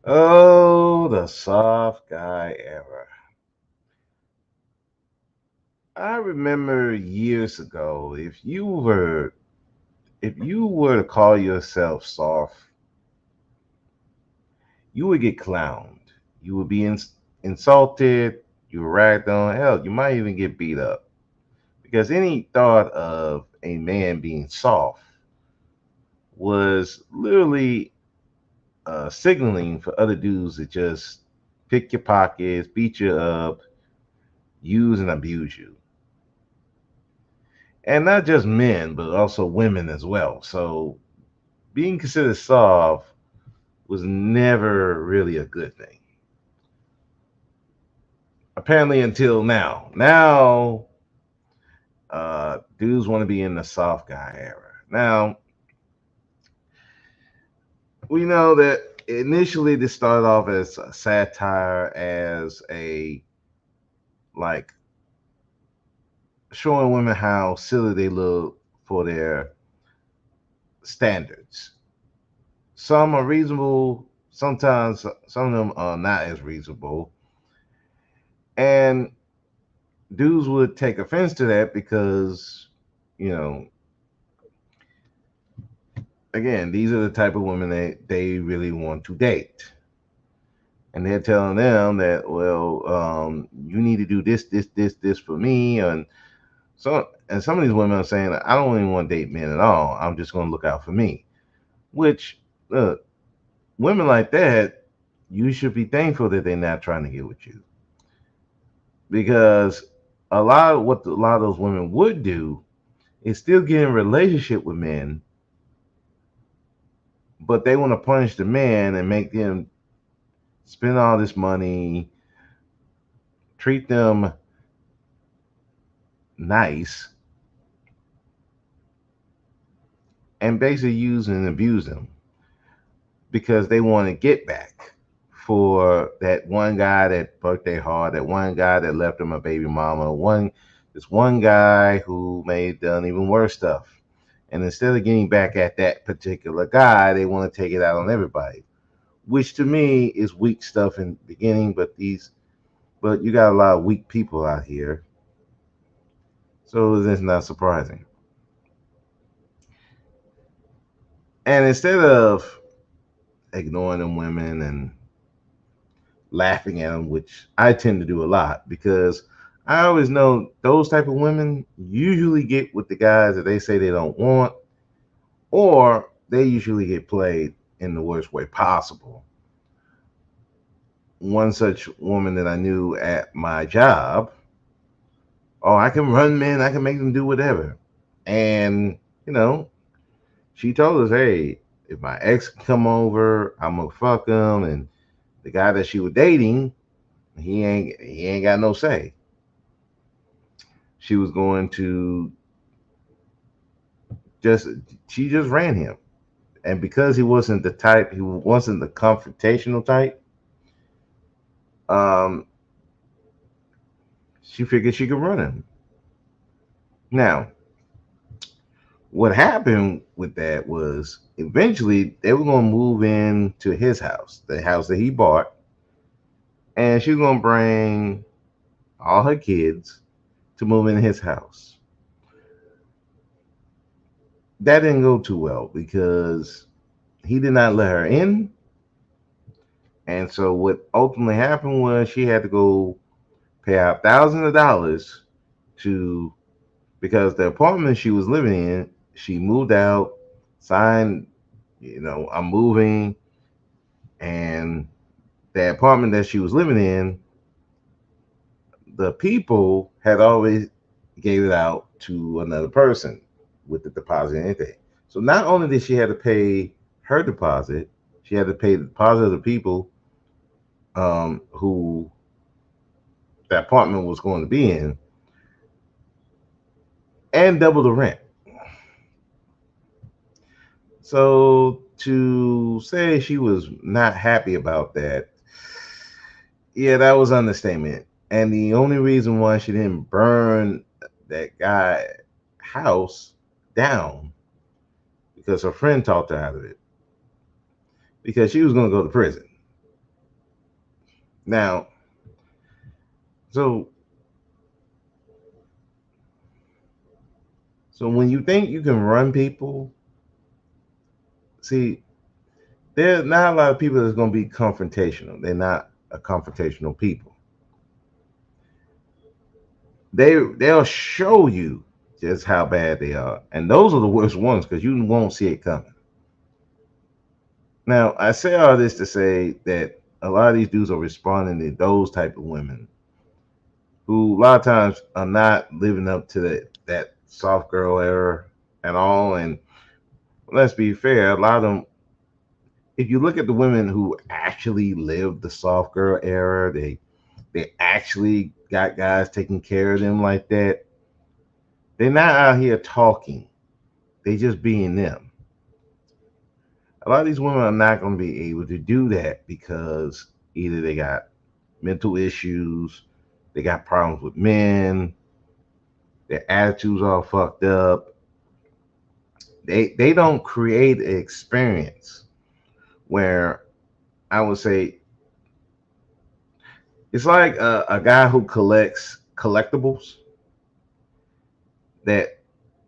Oh, the soft guy era. I remember years ago, if you were to call yourself soft, you would get clowned. You would be insulted, you were ragged on, hell, you might even get beat up. Because any thought of a man being soft was literally signaling for other dudes to just pick your pockets, beat you up, use and abuse you. And not just men, but also women as well. So being considered soft was never really a good thing. Apparently, until now. Now, dudes want to be in the soft guy era. Now, we know that initially this started off as a satire, as a like showing women how silly they look for their standards. Some are reasonable, sometimes some of them are not as reasonable. And dudes would take offense to that because, you know, again, these are the type of women that they really want to date. And they're telling them that, well, you need to do this for me. And some of these women are saying, I don't even want to date men at all. I'm just going to look out for me. Which, look, women like that, you should be thankful that they're not trying to get with you, because a lot of those women would do is still get in a relationship with men, but they want to punish the man and make them spend all this money, treat them nice, and basically use and abuse them because they want to get back for that one guy that broke their heart, that one guy that left them a baby mama, this one guy who may have done even worse stuff. And instead of getting back at that particular guy, they want to take it out on everybody, which to me is weak stuff in the beginning. But you got a lot of weak people out here, so that's not surprising. And instead of ignoring them women and laughing at them, which I tend to do a lot because I always know those type of women usually get with the guys that they say they don't want, or they usually get played in the worst way possible. One such woman that I knew at my job, oh, I can run men, I can make them do whatever. And, you know, she told us, hey, if my ex come over, I'm gonna fuck him. And the guy that she was dating, he ain't got no say. She was going to just she just ran him. And because he wasn't the confrontational type, um, she figured she could run him. Now, what happened with that was eventually they were gonna move in to his house, the house that he bought, and she was gonna bring all her kids to move in his house. That didn't go too well because he did not let her in. And so what ultimately happened was she had to go pay out thousands of dollars to because the apartment she was living in, she moved out, signed, I'm moving, and the apartment that she was living in, the people had always gave it out to another person with the deposit and anything. So not only did she have to pay her deposit, she had to pay the deposit of the people who the apartment was going to be in, and double the rent. So to say she was not happy about that, yeah, that was understatement. And the only reason why she didn't burn that guy house down because her friend talked her out of it because she was going to go to prison. Now, so so when you think you can run people, see, there's not a lot of people that's going to be confrontational. They're not a confrontational people. They'll show you just how bad they are, and those are the worst ones because you won't see it coming. Now, I say all this to say that a lot of these dudes are responding to those type of women who a lot of times are not living up to that soft girl era at all. And let's be fair, a lot of them, if you look at the women who actually lived the soft girl era, they actually got guys taking care of them like that. They're not out here talking. They just being them. A lot of these women are not going to be able to do that because either they got mental issues, they got problems with men, their attitudes all fucked up. They don't create an experience where I would say it's like a guy who collects collectibles that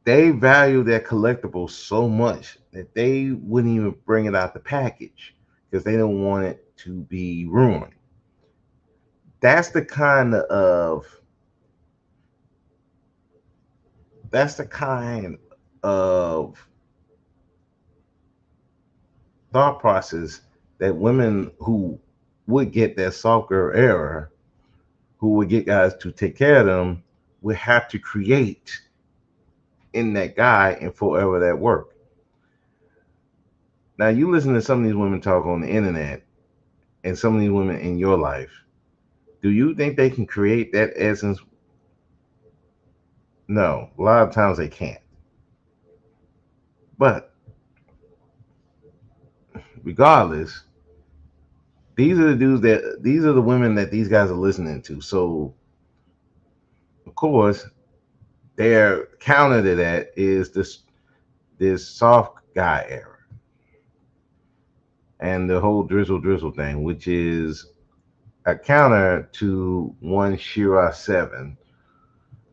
they value their collectibles so much that they wouldn't even bring it out the package because they don't want it to be ruined. That's the kind of that's the kind of thought process that women who would get that soccer era, who would get guys to take care of them, would have to create in that guy and forever that work. Now you listen to some of these women talk on the internet and some of these women in your life. Do you think they can create that essence? No, a lot of times they can't. But regardless, these are the women that these guys are listening to. So of course, their counter to that is this soft guy era and the whole drizzle thing, which is a counter to one Shira Seven,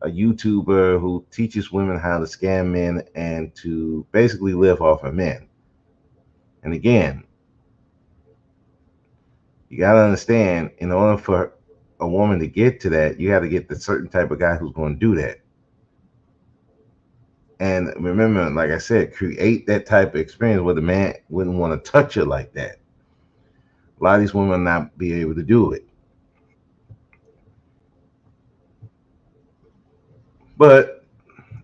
a YouTuber who teaches women how to scam men and to basically live off of men. And again, you got to understand, in order for a woman to get to that, you got to get the certain type of guy who's going to do that. And remember, like I said, create that type of experience where the man wouldn't want to touch her like that. A lot of these women will not be able to do it. But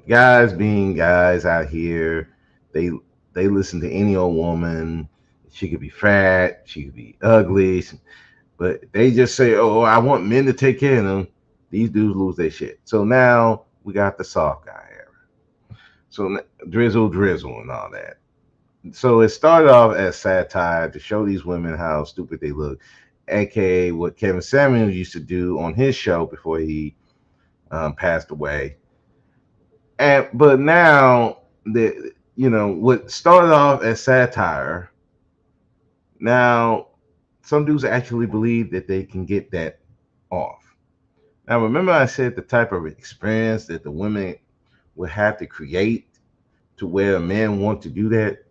guys being guys out here, they they listen to any old woman. She could be fat, she could be ugly, but they just say, "Oh, I want men to take care of them." These dudes lose their shit. So now we got the soft guy era. So drizzle and all that. So it started off as satire to show these women how stupid they look, aka what Kevin Samuels used to do on his show before he passed away. And but now the what started off as satire, now some dudes actually believe that they can get that off. Now remember I said the type of experience that the women would have to create to where men want to do that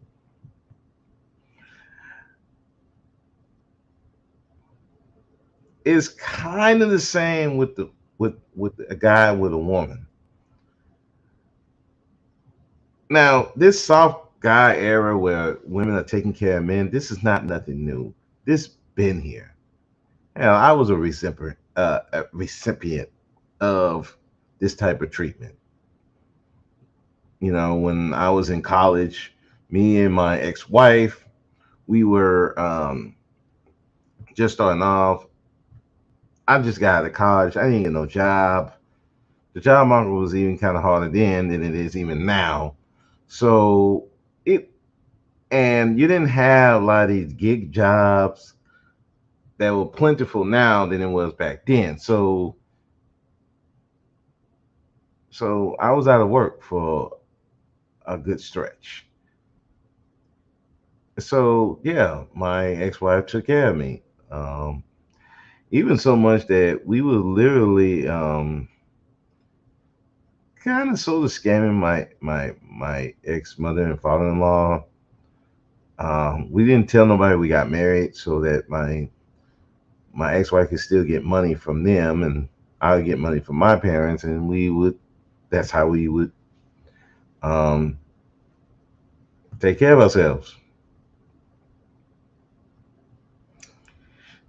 is kind of the same with the with a guy with a woman. Now, this soft guy era where women are taking care of men, this is not nothing new. This been here. Hell, I was a recipient of this type of treatment. When I was in college, me and my ex-wife, we were just starting off. I just got out of college. I didn't get no job. The job market was even kind of harder then than it is even now. So it and you didn't have a lot of these gig jobs that were plentiful now than it was back then. So I was out of work for a good stretch. So yeah, my ex-wife took care of me. Um, Even so much that we were literally kind of sort of scamming my ex mother and father in law. We didn't tell nobody we got married so that my ex wife could still get money from them, and I would get money from my parents, and we would. That's how we would um, take care of ourselves.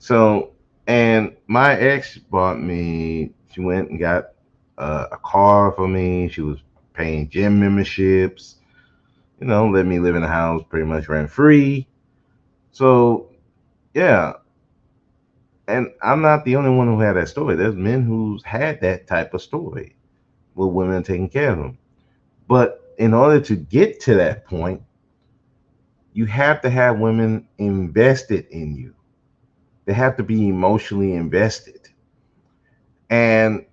So, and my ex bought me. She went and got a car for me. She was paying gym memberships. Let me live in the house pretty much rent free. So yeah, and I'm not the only one who had that story. There's men who's had that type of story with women taking care of them. But in order to get to that point, you have to have women invested in you. They have to be emotionally invested. And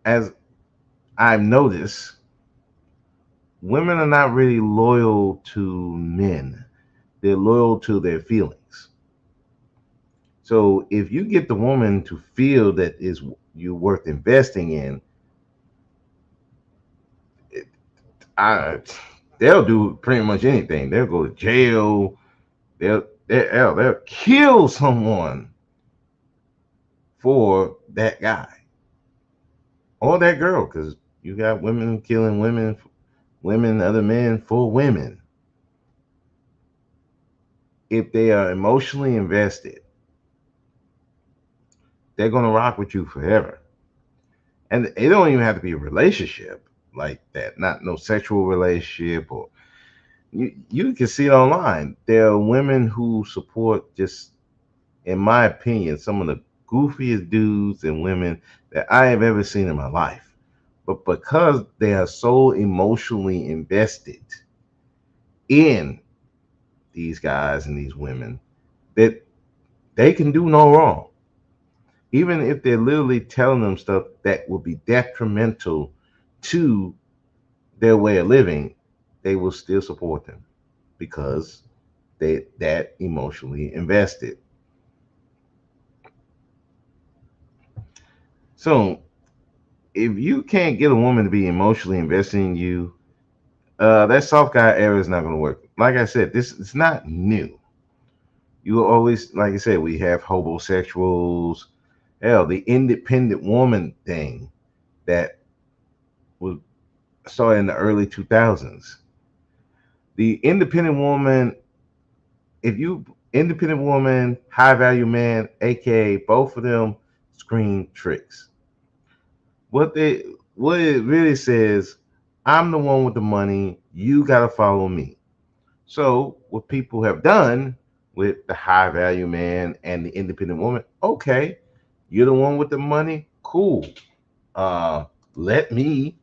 as I've noticed, women are not really loyal to men. They're loyal to their feelings. So if you get the woman to feel that is you worth investing in, it, I, they'll do pretty much anything. They'll go to jail. They'll kill someone for that guy or that girl, because you got women killing women, other men for women. If they are emotionally invested, they're gonna rock with you forever. And it don't even have to be a relationship like that, not no sexual relationship, or you can see it online. There are women who support, just in my opinion, some of the goofiest dudes and women that I have ever seen in my life. But because they are so emotionally invested in these guys and these women, that they can do no wrong. Even if they're literally telling them stuff that will be detrimental to their way of living, they will still support them because they that emotionally invested. So if you can't get a woman to be emotionally invested in you, that soft guy era is not going to work. Like I said, this it's not new. You always, like I said, we have homosexuals. Hell, the independent woman thing that was started in the early 2000s. The independent woman, if you independent woman, high value man, aka both of them screen tricks. What they what it really says, I'm the one with the money, you gotta follow me. So what people have done with the high value man and the independent woman, okay, you're the one with the money, cool. Uh let me,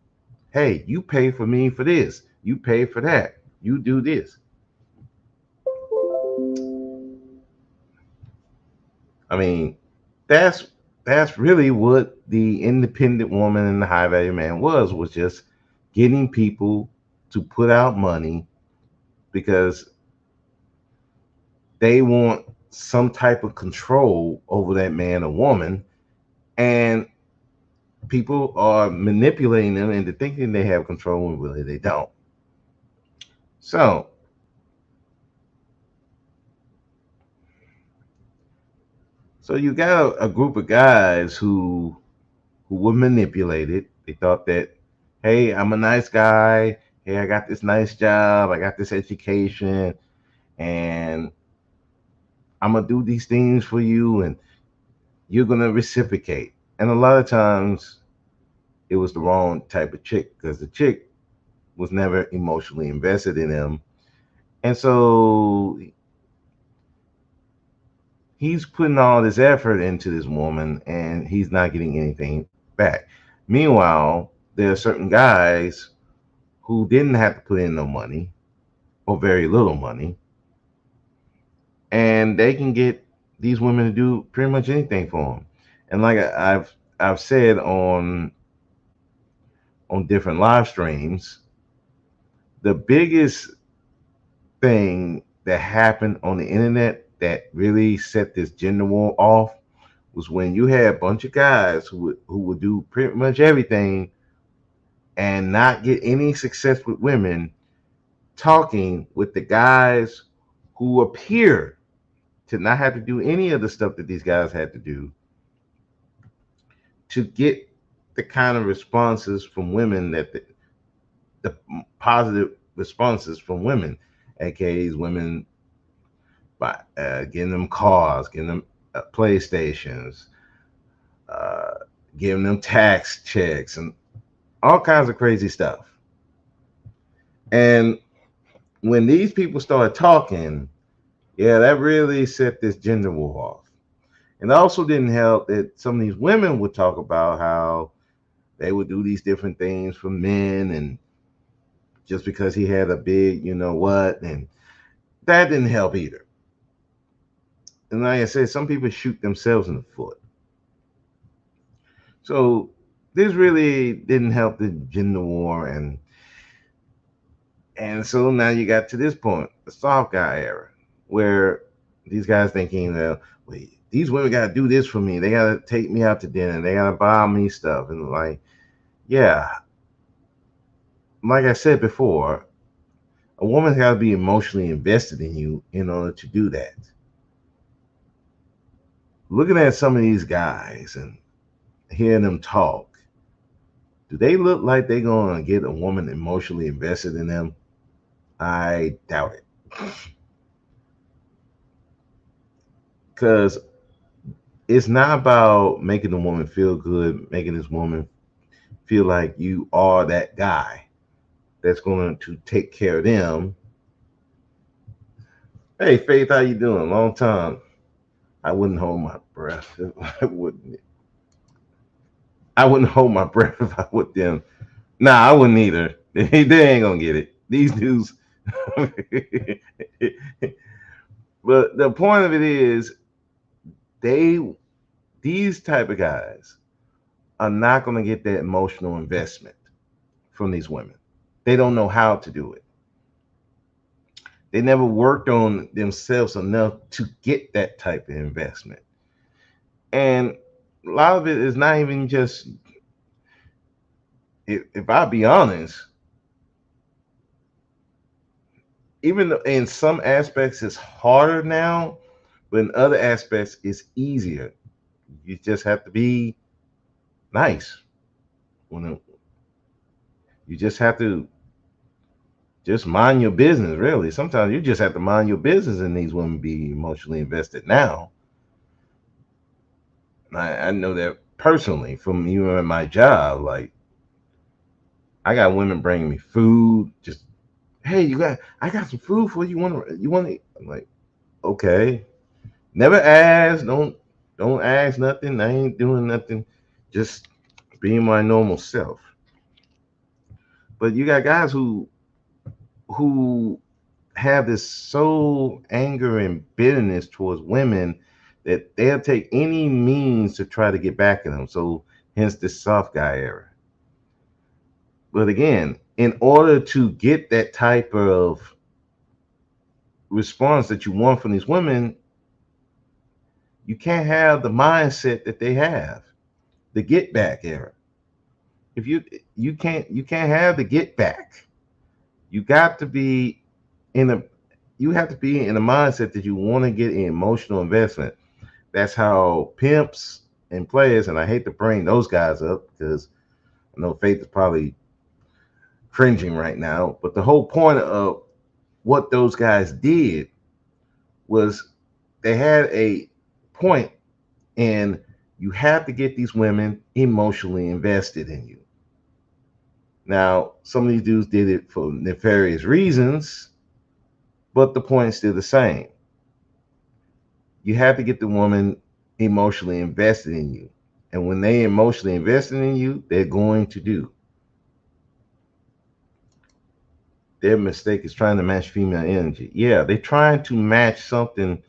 hey, you pay for me for this, you pay for that, you do this. I mean, that's that's really what the independent woman and the high value man was just getting people to put out money because they want some type of control over that man or woman, and people are manipulating them into thinking they have control when really they don't. So so you got a group of guys who were manipulated. They thought that, hey, I'm a nice guy. Hey, I got this nice job. I got this education, and I'm gonna do these things for you, and you're gonna reciprocate. And a lot of times, it was the wrong type of chick because the chick was never emotionally invested in him, and so he's putting all this effort into this woman, and he's not getting anything back. Meanwhile, there are certain guys who didn't have to put in no money or very little money, and they can get these women to do pretty much anything for them. And like I've said on different live streams, the biggest thing that happened on the internet that really set this gender war off was when you had a bunch of guys who would do pretty much everything and not get any success with women, talking with the guys who appear to not have to do any of the stuff that these guys had to do to get the kind of responses from women that the positive responses from women, aka women by getting them cars, getting them PlayStations, uh, giving them tax checks, and all kinds of crazy stuff. And when these people started talking, yeah, that really set this gender war off. And it also didn't help that some of these women would talk about how they would do these different things for men, and just because he had a big, you know what, and that didn't help either. And like I said, some people shoot themselves in the foot. So this really didn't help the gender war, and so now you got to this point, the soft guy era, where these guys thinking, well, wait, these women got to do this for me. They got to take me out to dinner. They got to buy me stuff. And like, yeah, like I said before, a woman's got to be emotionally invested in you in order to do that. Looking at some of these guys and hearing them talk, do they look like they're going to get a woman emotionally invested in them? I doubt it. Because it's not about making the woman feel good, making this woman feel like you are that guy that's going to take care of them. Hey, Faith, how you doing? Long time. I wouldn't hold my breath. I wouldn't. I wouldn't hold my breath if I would them. Nah, I wouldn't either. They ain't gonna get it. These dudes. But the point of it is, they these type of guys are not gonna get that emotional investment from these women. They don't know how to do it. They never worked on themselves enough to get that type of investment. And a lot of it is not even just, if I be honest, even though in some aspects it's harder now, but in other aspects it's easier. You just have to be nice. When you just have to just mind your business, really. Sometimes you just have to mind your business, and these women be emotionally invested now. I know that personally from even in my job. Like, I got women bringing me food. Just, hey, I got some food for you. You want to? I'm like, okay. Never ask. Don't ask nothing. I ain't doing nothing. Just being my normal self. But you got guys who have this soul anger and bitterness towards women that they'll take any means to try to get back at them. So hence this soft guy era. But again, in order to get that type of response that you want from these women, you can't have the mindset that they have, the get back era. If you can't have the get back. You got to be in a you have to be in a mindset that you want to get an emotional investment. That's how pimps and players, and I hate to bring those guys up because I know Faith is probably cringing right now, but the whole point of what those guys did was they had a point, and you have to get these women emotionally invested in you. Now, some of these dudes did it for nefarious reasons, but the point is still the same. You have to get the woman emotionally invested in you. And when they emotionally invested in you, they're going to do. Their mistake is trying to match female energy. Yeah, they're trying to match something.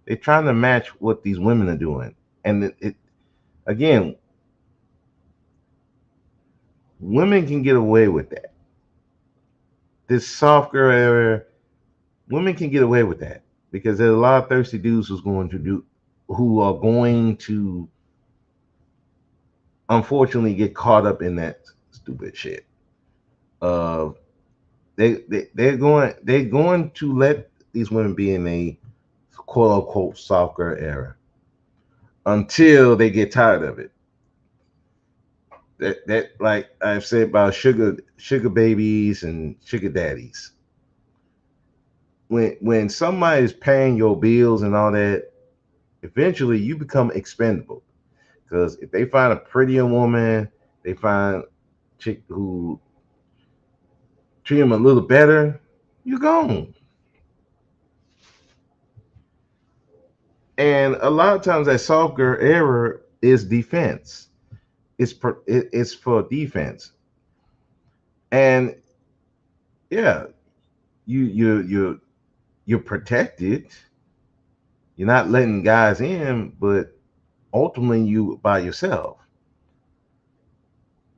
They're trying to match what these women are doing. And again, women can get away with that. This soft girl era, women can get away with that because there's a lot of thirsty dudes who's going to do. who are going to unfortunately get caught up in that stupid shit. Uh, they're going to let these women be in a quote unquote soft girl era until they get tired of it. That like I've said about sugar babies and sugar daddies. When somebody's paying your bills and all that, eventually you become expendable. Because if they find a prettier woman, they find a chick who treat them a little better, you're gone. And a lot of times that soft girl era is defense. It's for defense. And yeah, you're protected. You're not letting guys in, but ultimately you by yourself.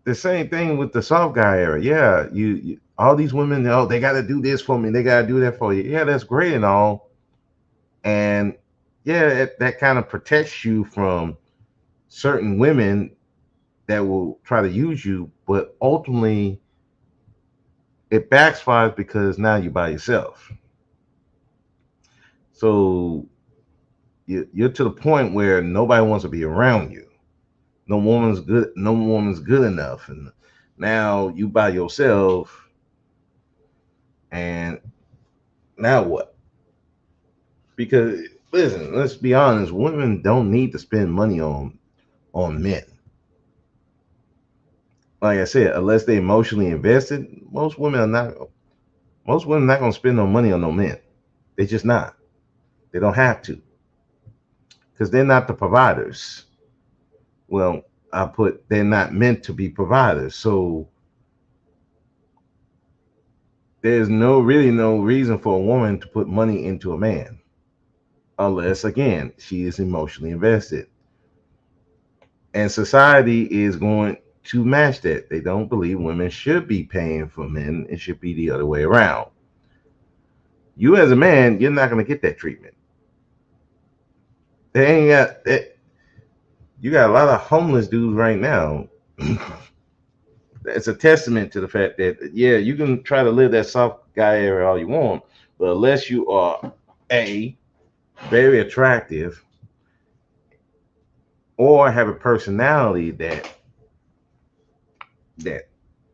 The same thing with the soft guy era. Yeah, you all these women, oh, they got to do this for me, they got to do that for you. Yeah, that's great and all, and yeah, that kind of protects you from certain women that will try to use you, but ultimately it backfires because now you're by yourself. So you're to the point where nobody wants to be around you. No woman's good. No woman's good enough, and now you by yourself. And now what? Because listen, let's be honest. Women don't need to spend money on men. Like I said, unless they emotionally invested, Most women are not gonna spend no money on no men. They just not. They don't have to because they're not the providers. Well, I put they're not meant to be providers. So there's no reason for a woman to put money into a man unless again she is emotionally invested. And society is going to match that. They don't believe women should be paying for men. It should be the other way around. You as a man, you're not going to get that treatment. They ain't got that. You got a lot of homeless dudes right now. It's a testament to the fact that yeah, you can try to live that soft guy area all you want, but unless you are a very attractive or have a personality that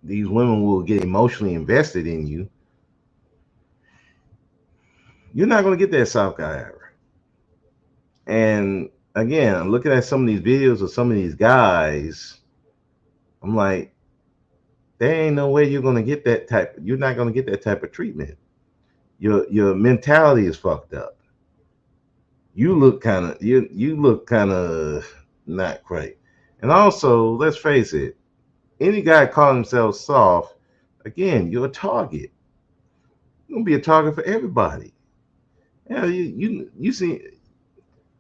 these women will get emotionally invested in you, you're not going to get that soft guy area. And again, looking at some of these videos of some of these guys, I'm like, there ain't no way you're going to get that type. You're not going to get that type of treatment. Your mentality is fucked up. You look kind of not great. And also, let's face it, any guy calling himself soft, again, you're a target. You're gonna be a target for everybody. Yeah, you see,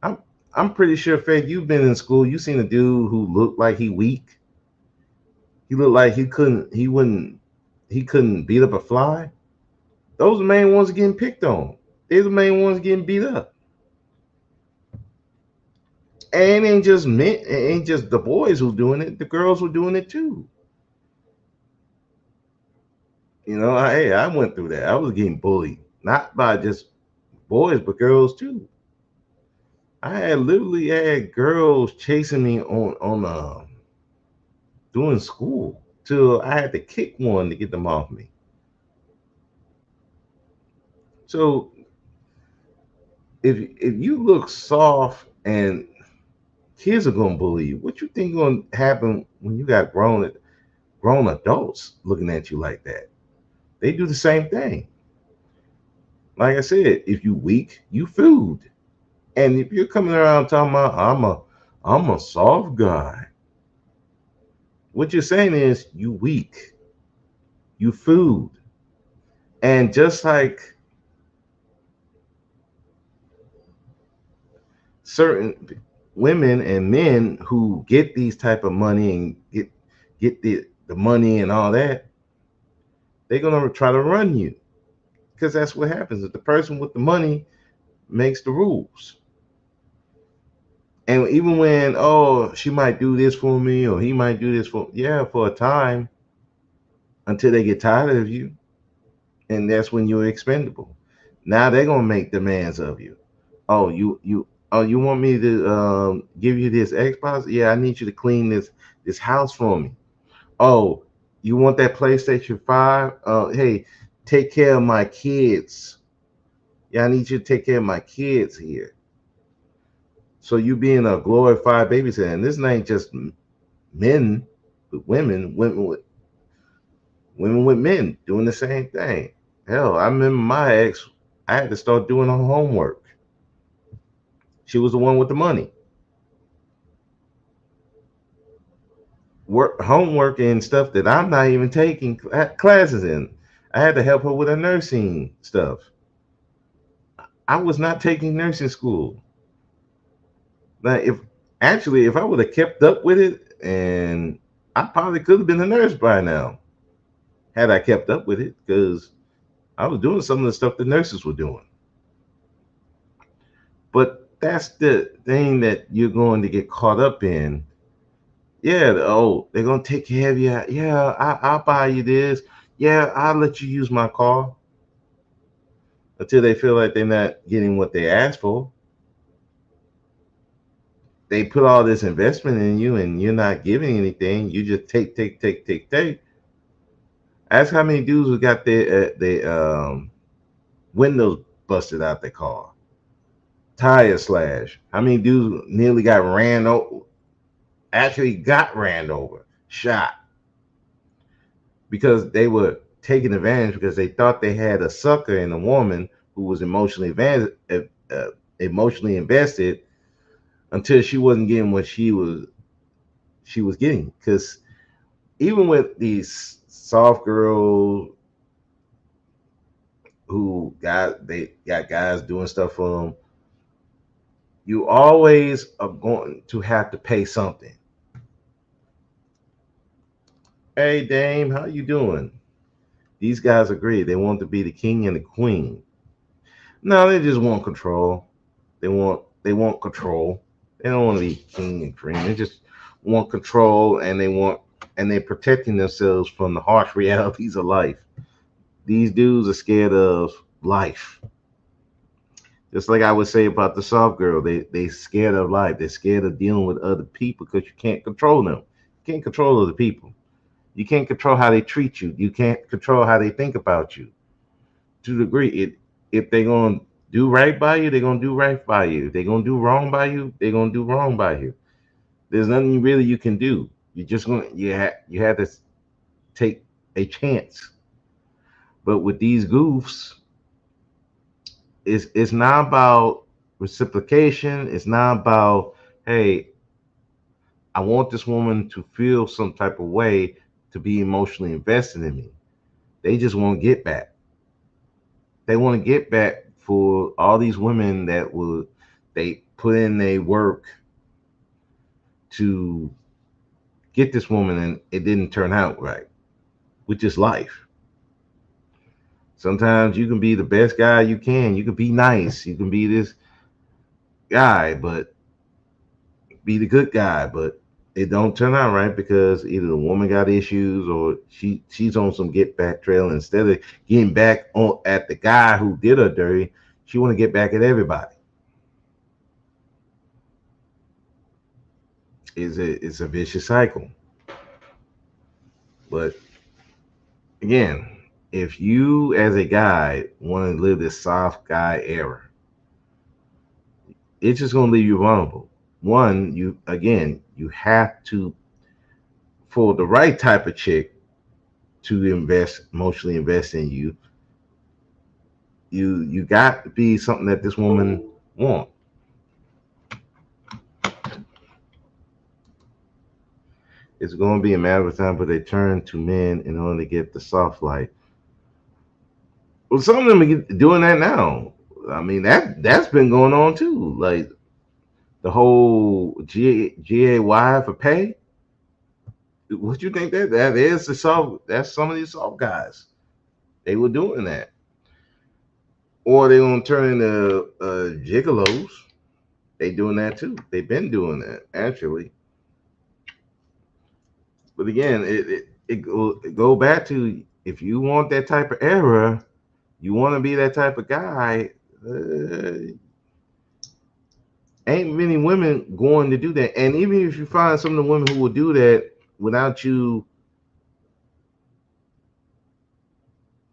I'm I'm pretty sure, Faith, you've been in school. You seen a dude who looked like he weak. He looked like he couldn't beat up a fly. Those are the main ones getting picked on. They're the main ones getting beat up. And it ain't just men, it ain't just the boys who doing it. The girls were doing it too. Hey, I went through that. I was getting bullied, not by just boys, but girls too. I had literally had girls chasing me on doing school till I had to kick one to get them off me. So if you look soft and kids are gonna bully you, what you think gonna happen when you got grown adults looking at you like that? They do the same thing. Like I said, if you weak, you food. And if you're coming around talking about I'm a soft guy, what you're saying is you weak, you food. And just like certain women and men who get these type of money and get the money and all that, they're gonna try to run you because that's what happens. If the person with the money makes the rules, And even when, oh, she might do this for me or he might do this for a time until they get tired of you. And that's when you're expendable. Now they're gonna make demands of you. Oh, you want me to give you this Xbox? Yeah, I need you to clean this house for me. Oh, you want that PlayStation 5? Hey, take care of my kids. Yeah, I need you to take care of my kids here. So you being a glorified babysitter, and this ain't just men with women, women with men doing the same thing. Hell, I remember my ex. I had to start doing her homework. She was the one with the money. Work, homework, and stuff that I'm not even taking classes in. I had to help her with her nursing stuff. I was not taking nursing school. Now, if I would have kept up with it, and I probably could have been a nurse by now, had I kept up with it, because I was doing some of the stuff the nurses were doing. But that's the thing that you're going to get caught up in. Yeah, oh, they're gonna take care of you. Yeah, I'll buy you this. Yeah, I'll let you use my car until they feel like they're not getting what they asked for. They put all this investment in you and you're not giving anything. You just take, take, take, take, take. Ask how many dudes who got their windows busted out their car, tire slash. How many dudes nearly got ran over? Actually, got ran over, shot because they were taking advantage because they thought they had a sucker in a woman who was emotionally invested until she wasn't getting what she was getting. Because even with these soft girls they got guys doing stuff for them, you always are going to have to pay something. Hey Dame, how you doing? These guys agree they want to be the king and the queen. No, they just want control. They want control. They don't want to be king and queen. They just want control, and they're protecting themselves from the harsh realities of life. These dudes are scared of life. Just like I would say about the soft girl, they scared of life. They're scared of dealing with other people because you can't control them. You can't control other people. You can't control how they treat you. You can't control how they think about you. To the degree, if they're gonna do right by you, they're gonna do right by you. If they're gonna do wrong by you, they're gonna do wrong by you. There's nothing really you can do. You just gonna you have to take a chance. But with these goofs, it's not about reciprocation. It's not about, hey, I want this woman to feel some type of way to be emotionally invested in me. They just want to get back. They want to get back for all these women that will they put in their work to get this woman and it didn't turn out right, which is life. Sometimes you can be the best guy you can. You can be nice. You can be this guy, but be the good guy, but it don't turn out right because either the woman got issues or she's on some get back trail. Instead of getting back on at the guy who did her dirty, she want to get back at everybody. It's a vicious cycle. But again, if you as a guy want to live this soft guy era, it's just gonna leave you vulnerable. One, you have to, for the right type of chick to emotionally invest in you, you got to be something that this woman want. It's going to be a matter of time, but they turn to men in order to get the soft life. Well, some of them are doing that now. I mean that's been going on too. Like the whole GAY for pay. What you think that is the soft? That's some of these soft guys. They were doing that, or they gonna turn into gigolos They doing that too. They've been doing that actually. But again, it go back to, if you want that type of era, you want to be that type of guy. Uh, ain't many women going to do that. And even if you find some of the women who will do that without you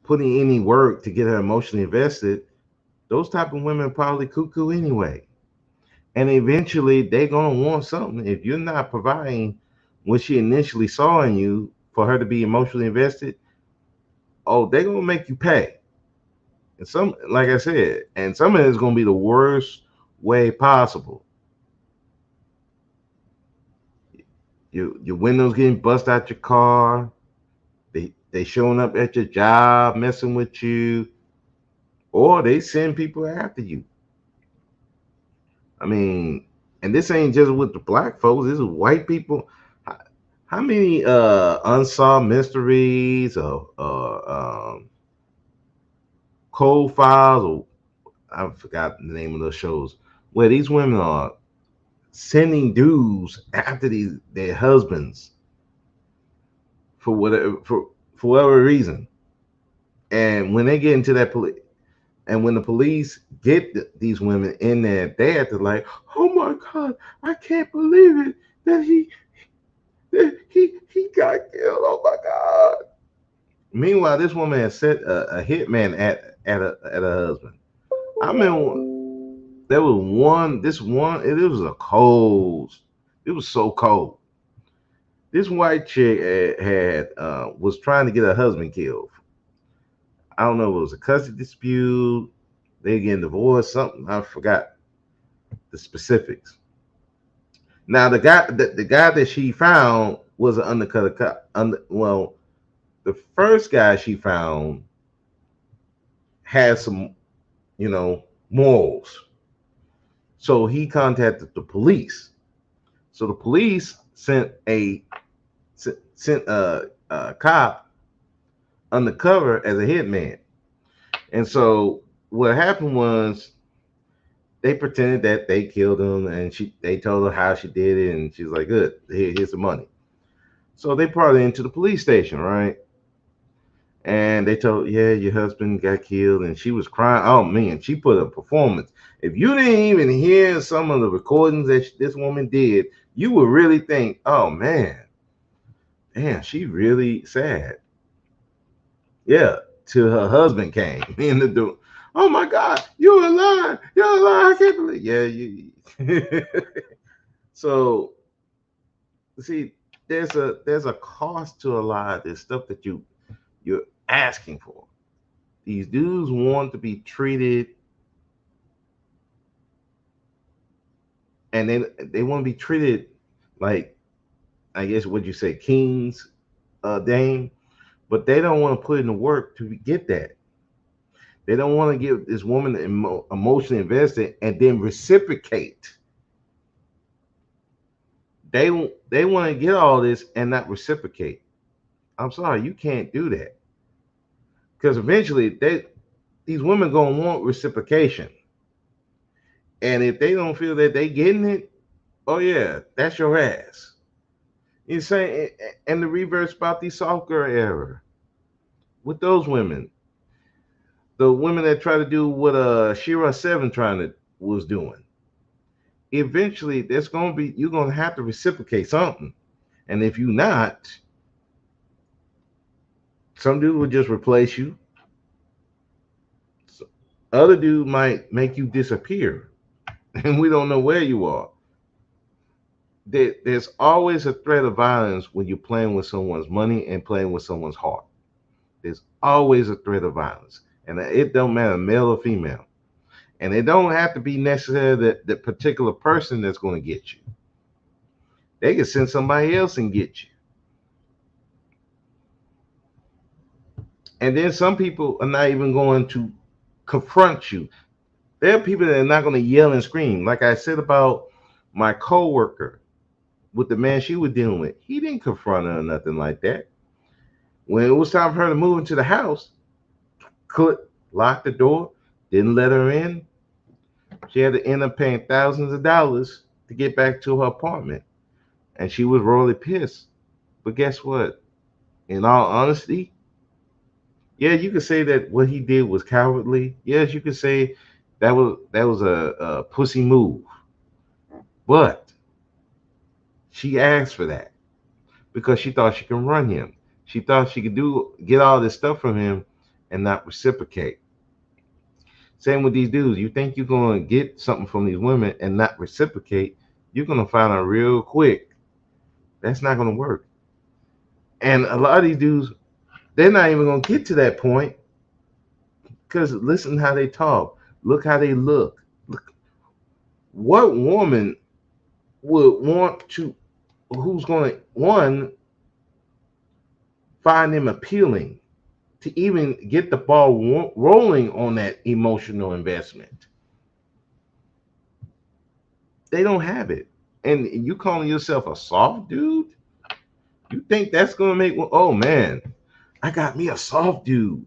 putting any work to get her emotionally invested, those type of women probably cuckoo anyway. And eventually they're gonna want something. If you're not providing what she initially saw in you for her to be emotionally invested, oh, they're gonna make you pay. And some, like I said, and some of it's gonna be the worst way possible. Your windows getting bust out your car. They showing up at your job messing with you, or they send people after you. I mean, and this ain't just with the black folks. This is white people. How many unsolved mysteries or cold files, or I forgot the name of those shows, where these women are sending dudes after their husbands for whatever reason. And when they get into that police, and when the police get these women in there, they have to like, oh my god, I can't believe it that he got killed. Oh my god. Meanwhile, this woman has set a hitman at her husband. I mean, there was one. This one, it was a cold. It was so cold. This white chick had was trying to get her husband killed. I don't know if it was a custody dispute. They getting divorced, something. I forgot the specifics. Now the guy that she found was an undercover cop. Well, the first guy she found had some, morals. So he contacted the police. So the police sent a cop undercover as a hitman. And so what happened was they pretended that they killed him, and they told her how she did it, and she's like, "Good, here's the money." So they brought her into the police station, right? And they told, "Yeah, your husband got killed," and she was crying. Oh man, she put a performance. If you didn't even hear some of the recordings that this woman did, you would really think, "Oh man, damn, she really sad." Yeah, till her husband came in the door. Oh my God, you're alive! You're alive! I can't believe. Yeah, you. So see, there's a cost to a lot of this stuff that you're asking for. These dudes want to be treated, and they want to be treated like, I guess what you say, kings, Dame, but they don't want to put in the work to get that. They don't want to give this woman emotionally invested and then reciprocate. They want to get all this and not reciprocate. I'm sorry, you can't do that, because eventually these women gonna want reciprocation, and if they don't feel that they getting it, oh yeah, that's your ass. You saying, and the reverse about the soft girl era with those women, the women that try to do what Shira Seven trying to was doing. Eventually, there's gonna be you're gonna have to reciprocate something, and if you not, some dude will just replace you. Other dude might make you disappear, and we don't know where you are. There's always a threat of violence when you're playing with someone's money and playing with someone's heart. There's always a threat of violence, and it don't matter male or female, and it don't have to be necessarily the particular person that's going to get you. They can send somebody else and get you. And then some people are not even going to confront you. There are people that are not going to yell and scream. Like I said about my coworker with the man she was dealing with, he didn't confront her or nothing like that. When it was time for her to move into the house, could lock the door, didn't let her in. She had to end up paying thousands of dollars to get back to her apartment. And she was royally pissed. But guess what? In all honesty, yeah, you could say that what he did was cowardly. Yes, you could say that was a pussy move. But she asked for that because she thought she could run him. She thought she could get all this stuff from him and not reciprocate. Same with these dudes. You think you're gonna get something from these women and not reciprocate, you're gonna find out real quick that's not gonna work. And a lot of these dudes, they're not even gonna get to that point because listen how they talk, look how they look. Look, what woman would want to? Who's gonna one find him appealing to even get the ball rolling on that emotional investment? They don't have it. And you calling yourself a soft dude? You think that's gonna make? Oh man, I got me a soft dude.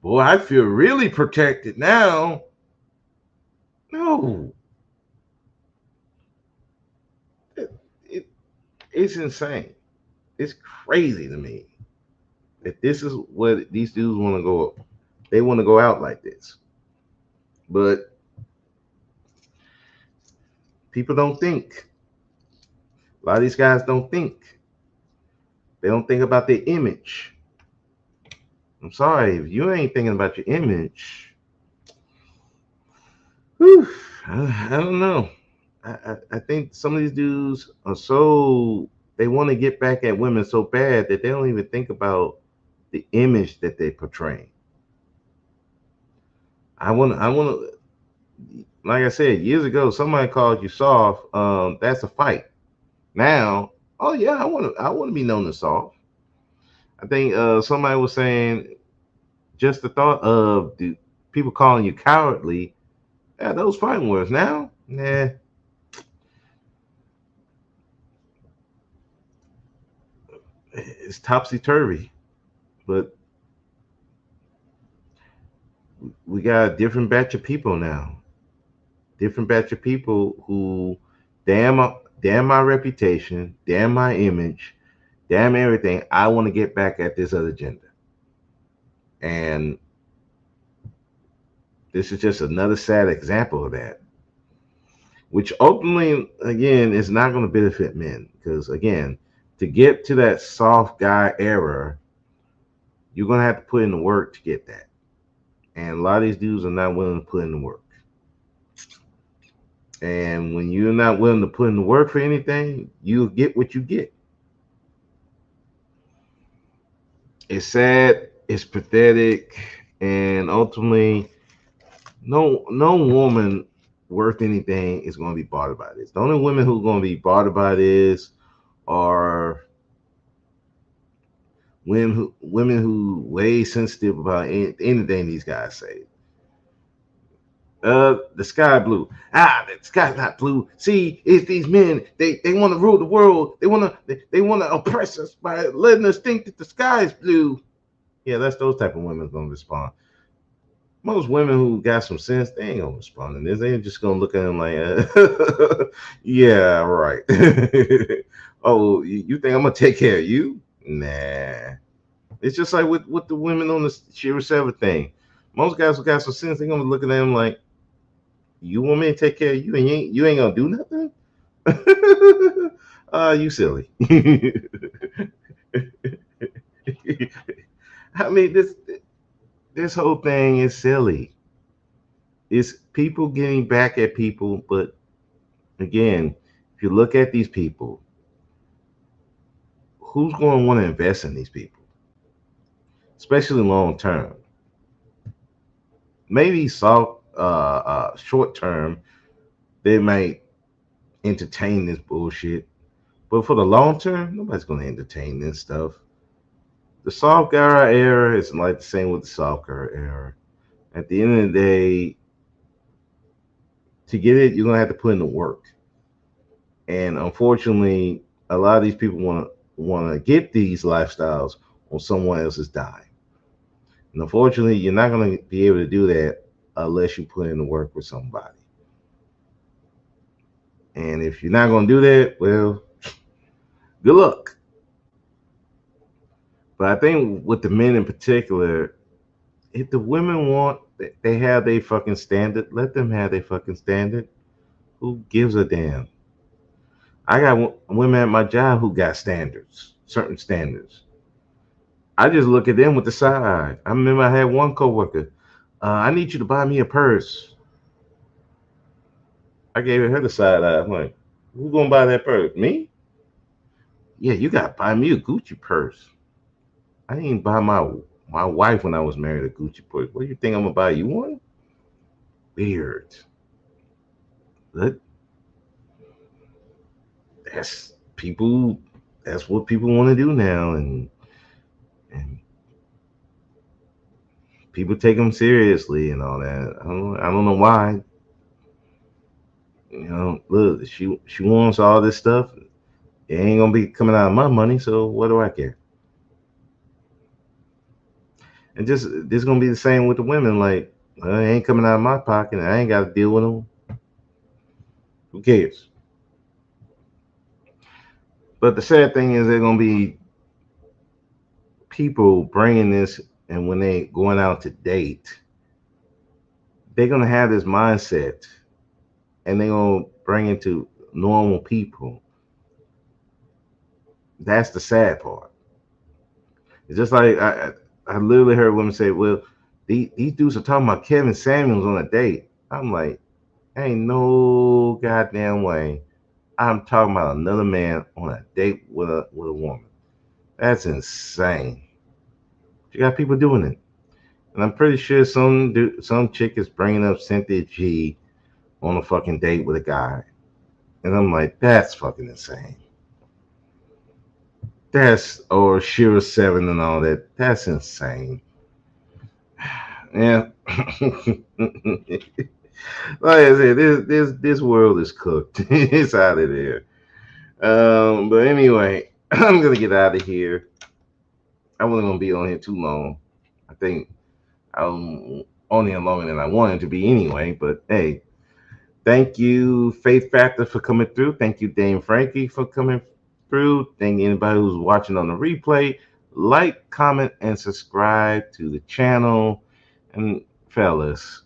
Boy, I feel really protected now. No, it, it, it's insane. It's crazy to me that this is what these dudes want to go. They want to go out like this, but people don't think. A lot of these guys don't think. They don't think about their image. I'm sorry if you ain't thinking about your image. Whew, I don't know. I think some of these dudes are so they want to get back at women so bad that they don't even think about the image that they portray. I want to like I said years ago, somebody called you soft. That's a fight. Now, oh yeah, I want to be known as soft. I think somebody was saying just the thought of the people calling you cowardly. Yeah, those fighting words. Now, nah, it's topsy turvy. But we got a different batch of people now. Different batch of people who damn my reputation, damn my image, damn everything. I want to get back at this other gender. And this is just another sad example of that, which ultimately, again, is not going to benefit men. Because, again, to get to that soft guy era, you're going to have to put in the work to get that. And a lot of these dudes are not willing to put in the work. And when you're not willing to put in the work for anything, you get what you get. It's sad, it's pathetic, and ultimately, no woman worth anything is going to be bothered by this. The only women who are going to be bothered by this are women who way sensitive about anything these guys say. The sky blue. The sky's not blue. See, it's these men. They want to rule the world. They want to oppress us by letting us think that the sky is blue. Yeah, that's those type of women gonna respond. Most women who got some sense, they ain't gonna respond to this. They just gonna look at him like, yeah, right. Oh, you think I'm gonna take care of you? Nah. It's just like with the women on the Shira Sever thing. Most guys who got some sense, they gonna be looking at him like, you want me to take care of you and you ain't gonna do nothing? You silly. I mean, this whole thing is silly. It's people getting back at people, but again, if you look at these people, who's going to want to invest in these people, especially long term? Maybe short term, they might entertain this bullshit, but for the long term, nobody's going to entertain this stuff. The soft guy era is like the same with the soft guy era. At the end of the day, to get it, you're gonna have to put in the work. And unfortunately, a lot of these people want to get these lifestyles on someone else's dime. And unfortunately, you're not gonna be able to do that unless you put in the work with somebody. And if you're not going to do that, well, good luck. But I think with the men in particular, if the women want, they have their fucking standard. Let them have their fucking standard. Who gives a damn? I got women at my job who got standards, certain standards. I just look at them with the side eye. I remember I had one coworker. I need you to buy me a purse. I gave her the side eye. I'm like, who gonna buy that purse? Me? Yeah, you gotta buy me a Gucci purse. I didn't buy my wife when I was married a Gucci purse. What do you think I'm gonna buy you one? Weird. That, that's people. That's what people want to do now, and people take them seriously and all that. I don't know why. You know, look, she wants all this stuff. It ain't gonna be coming out of my money, so what do I care? And just this gonna be the same with the women. Like, it ain't coming out of my pocket. I ain't got to deal with them. Who cares? But the sad thing is, they're gonna be people bringing this, and when they going out to date, they're gonna have this mindset, and they're gonna bring it to normal people. That's the sad part. It's just like I literally heard women say, "Well, these dudes are talking about Kevin Samuels on a date." I'm like, ain't no goddamn way. I'm talking about another man on a date with a woman. That's insane. You got people doing it, and I'm pretty sure some chick is bringing up Cynthia G on a fucking date with a guy, and I'm like, that's fucking insane. That's or Shira Seven and all that. That's insane. Yeah. Like I said, this world is cooked. It's out of there. But anyway, I'm gonna get out of here. I wasn't gonna be on here too long. I think I'm only longer than I wanted to be anyway. But hey, thank you, Faith Factor, for coming through. Thank you, Dame Frankie, for coming through. Thank anybody who's watching on the replay. Like, comment, and subscribe to the channel. And fellas,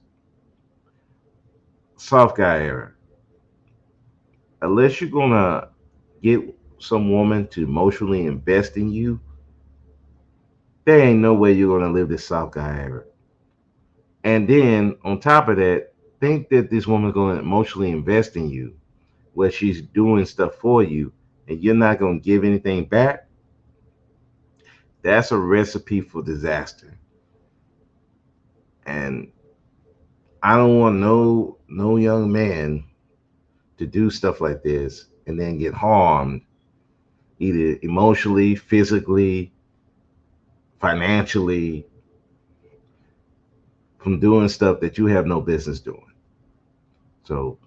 soft guy era. Unless you're gonna get some woman to emotionally invest in you, there ain't no way you're gonna live this soft guy era. And then on top of that, think that this woman's gonna emotionally invest in you, where she's doing stuff for you, and you're not gonna give anything back. That's a recipe for disaster. And I don't want no young man to do stuff like this and then get harmed either emotionally, physically, financially from doing stuff that you have no business doing. So,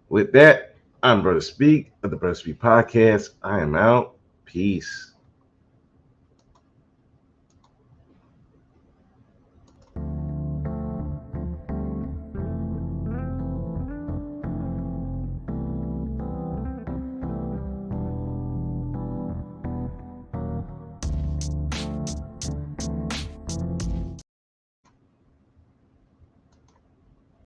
with that, I'm Brother Speak of the Brother Speak Podcast. I am out. Peace.